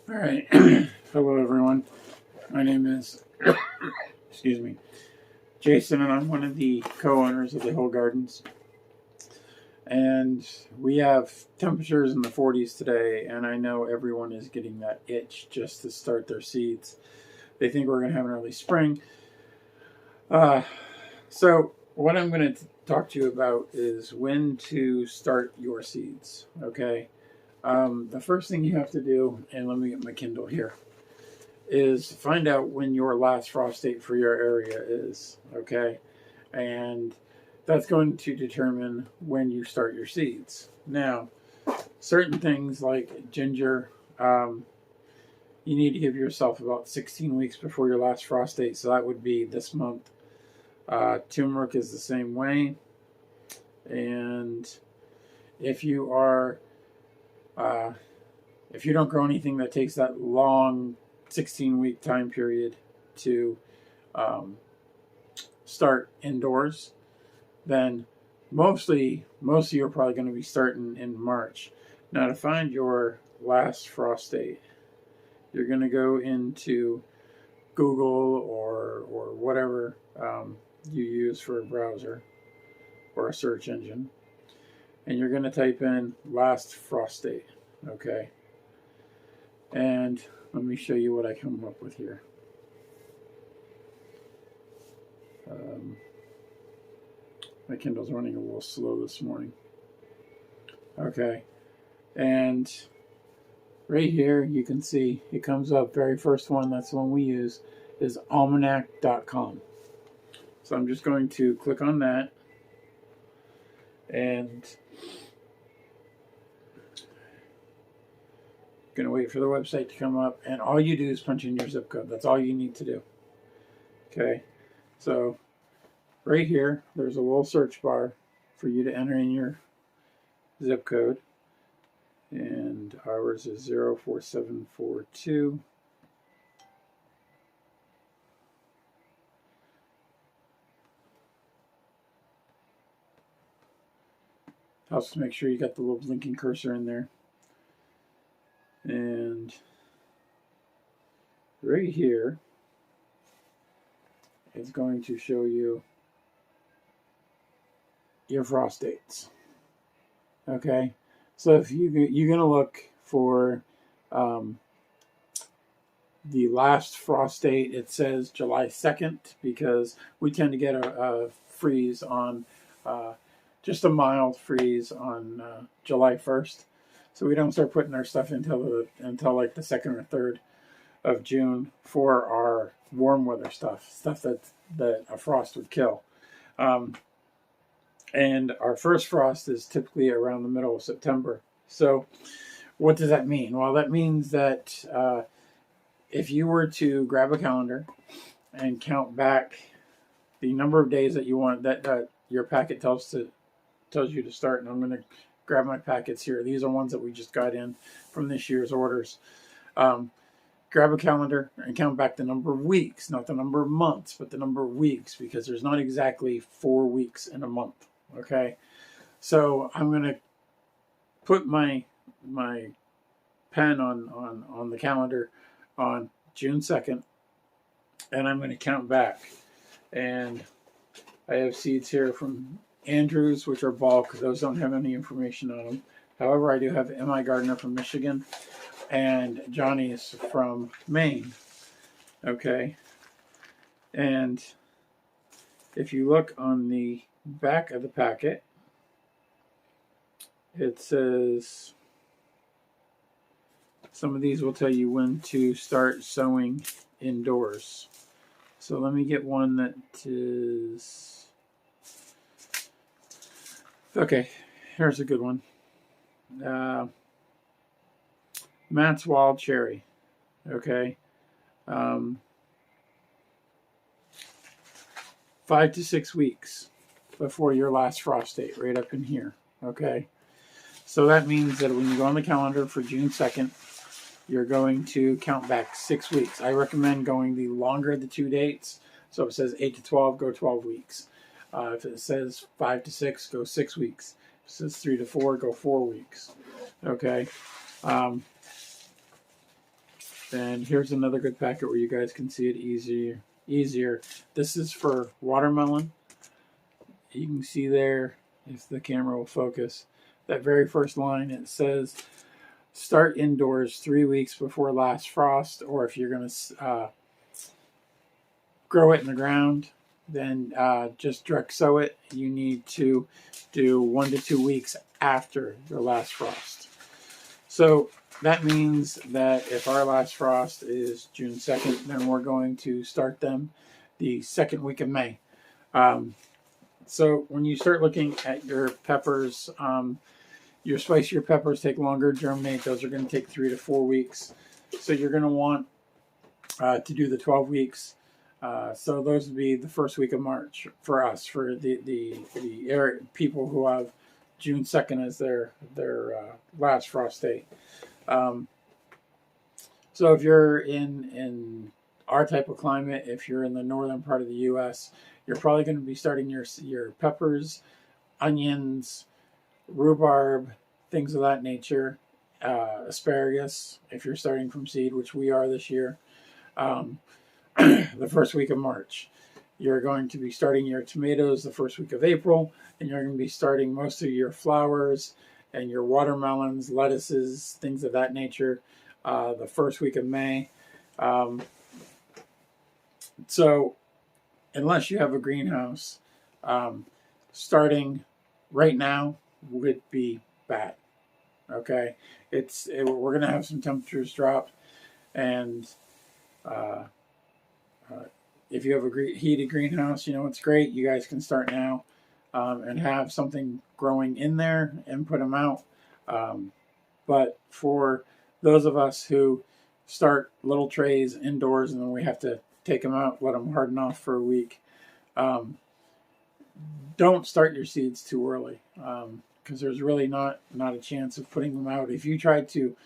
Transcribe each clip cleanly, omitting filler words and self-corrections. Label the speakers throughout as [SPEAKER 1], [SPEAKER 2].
[SPEAKER 1] All right. Hello, everyone. My name is, excuse me, Jason, and I'm one of the co-owners of the Hill Gardens. And we have temperatures in the 40s today, and I know everyone is getting that itch just to start their seeds. They think we're going to have an early spring. So what I'm going to talk to you about is when to start your seeds. Okay. The first thing you have to do, and let me get my Kindle here, is find out when your last frost date for your area is, okay? And that's going to determine when you start your seeds. Now, certain things like ginger, you need to give yourself about 16 weeks before your last frost date, so that would be this month. Turmeric is the same way. And if you are, if you don't grow anything that takes that long 16-week time period to start indoors, then most of you are probably going to be starting in March. Now, to find your last frost date, you're going to go into Google or whatever you use for a browser or a search engine, and you're going to type in last frost date, okay? And let me show you what I come up with here. My Kindle's running a little slow this morning. Okay, and right here you can see it comes up, very first one, that's the one we use, is almanac.com. So I'm just going to click on that, and going to wait for the website to come up, and all you do is punch in your zip code. That's all you need to do. Okay, so right here there's a little search bar for you to enter in your zip code, and ours is 04742. Helps to make sure you got the little blinking cursor in there. And right here it's going to show you your frost dates. Okay, so if you're going to look for the last frost date, it says July 2nd, because we tend to get a freeze on, just a mild freeze on July 1st. So we don't start putting our stuff until like the 2nd or 3rd of June for our warm weather stuff that a frost would kill. And our first frost is typically around the middle of September. So what does that mean? Well, that means that if you were to grab a calendar and count back the number of days that you want, that your packet tells you to start, and I'm going to grab my packets here. These are ones that we just got in from this year's orders. Grab a calendar and count back the number of weeks, not the number of months, but the number of weeks, because there's not exactly 4 weeks in a month. Okay, so I'm going to put my pen on the calendar on June 2nd, and I'm going to count back. And I have seeds here from Andrews, which are bulk. Those don't have any information on them. However, I do have M.I. Gardner from Michigan and Johnny's from Maine. Okay, and if you look on the back of the packet, it says some of these will tell you when to start sowing indoors. So let me get one that is, okay, here's a good one. Matt's Wild Cherry. Okay. 5 to 6 weeks before your last frost date, right up in here. Okay. So that means that when you go on the calendar for June 2nd, you're going to count back 6 weeks. I recommend going the longer of the two dates. So if it says 8 to 12, go 12 weeks. If it says 5 to 6, go 6 weeks. If it says 3 to 4, go 4 weeks. Okay. And here's another good packet where you guys can see it easier. This is for watermelon. You can see there, if the camera will focus, that very first line, it says start indoors 3 weeks before last frost, or if you're going to grow it in the ground, then just direct sow it. You need to do 1 to 2 weeks after the last frost. So that means that if our last frost is June 2nd, then we're going to start them the second week of May. So when you start looking at your peppers, your spicier peppers take longer to germinate. Those are going to take 3 to 4 weeks. So you're going to want to do the 12 weeks. So those would be the first week of March for us, for the area people who have June 2nd as their last frost date. So if you're in our type of climate, if you're in the northern part of the U.S., you're probably going to be starting your peppers, onions, rhubarb, things of that nature, asparagus, if you're starting from seed, which we are this year, the first week of March. You're going to be starting your tomatoes the first week of April, and you're going to be starting most of your flowers and your watermelons, lettuces, things of that nature, the first week of May. So unless you have a greenhouse, starting right now would be bad. Okay, we're gonna have some temperatures drop, and if you have a heated greenhouse, it's great. You guys can start now and have something growing in there and put them out. But for those of us who start little trays indoors and then we have to take them out, let them harden off for a week, don't start your seeds too early, because there's really not a chance of putting them out. If you try to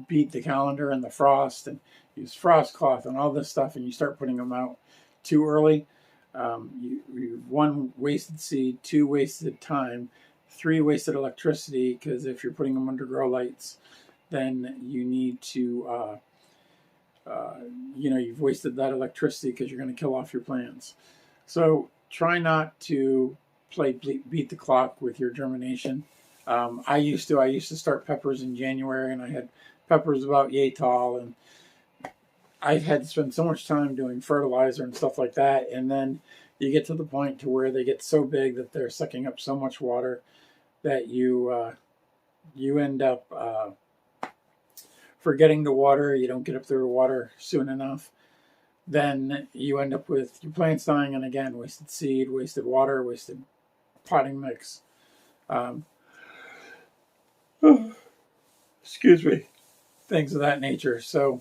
[SPEAKER 1] beat the calendar and the frost and use frost cloth and all this stuff, and you start putting them out too early, you 1, wasted seed, 2, wasted time, 3, wasted electricity, because if you're putting them under grow lights, then you need to you've wasted that electricity because you're going to kill off your plants. So try not to beat the clock with your germination. I used to start peppers in January, and I had peppers about yay tall, and I had to spend so much time doing fertilizer and stuff like that, and then you get to the point to where they get so big that they're sucking up so much water that you end up forgetting to water. You don't get up there to water soon enough. Then you end up with your plants dying, and again, wasted seed, wasted water, wasted potting mix. Excuse me. Things of that nature. So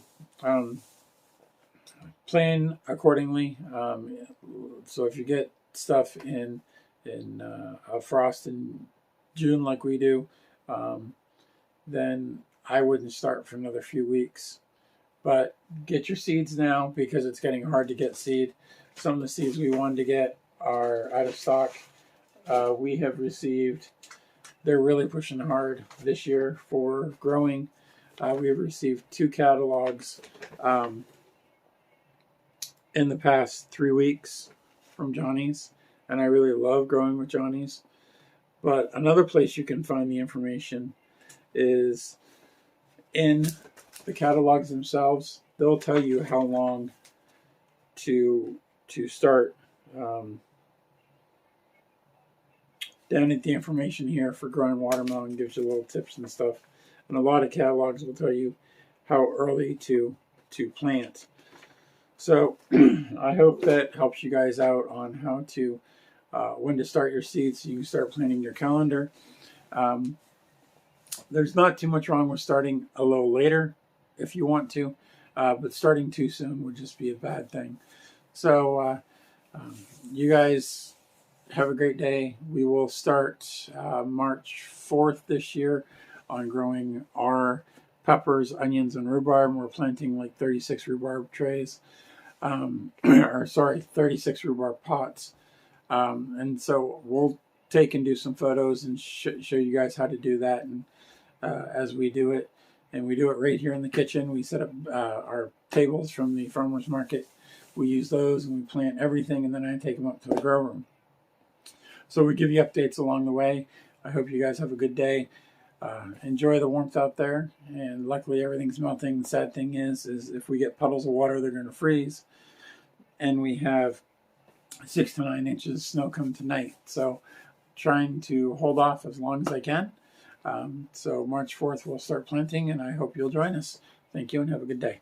[SPEAKER 1] plan accordingly. So if you get stuff in a frost in June like we do, then I wouldn't start for another few weeks. But get your seeds now, because it's getting hard to get seed. Some of the seeds we wanted to get are out of stock. We have received, they're really pushing hard this year for growing. We have received 2 catalogs in the past 3 weeks from Johnny's, and I really love growing with Johnny's. But another place you can find the information is in the catalogs themselves. They'll tell you how long to start. Down at the information here for growing watermelon gives you little tips and stuff, and a lot of catalogs will tell you how early to plant. So I hope that helps you guys out on how to when to start your seeds, so you can start planning your calendar. There's not too much wrong with starting a little later if you want to, but starting too soon would just be a bad thing. So you guys have a great day. We will start March 4th this year on growing our peppers, onions, and rhubarb. We're planting like 36 rhubarb trays, 36 rhubarb pots. And so we'll take and do some photos and show you guys how to do that, and as we do it. And we do it right here in the kitchen. We set up our tables from the farmer's market. We use those and we plant everything, and then I take them up to the grow room. So we give you updates along the way. I hope you guys have a good day. Enjoy the warmth out there, and luckily everything's melting. The sad thing is if we get puddles of water, they're going to freeze. And we have 6 to 9 inches of snow come tonight. So trying to hold off as long as I can. So March 4th we'll start planting, and I hope you'll join us. Thank you and have a good day.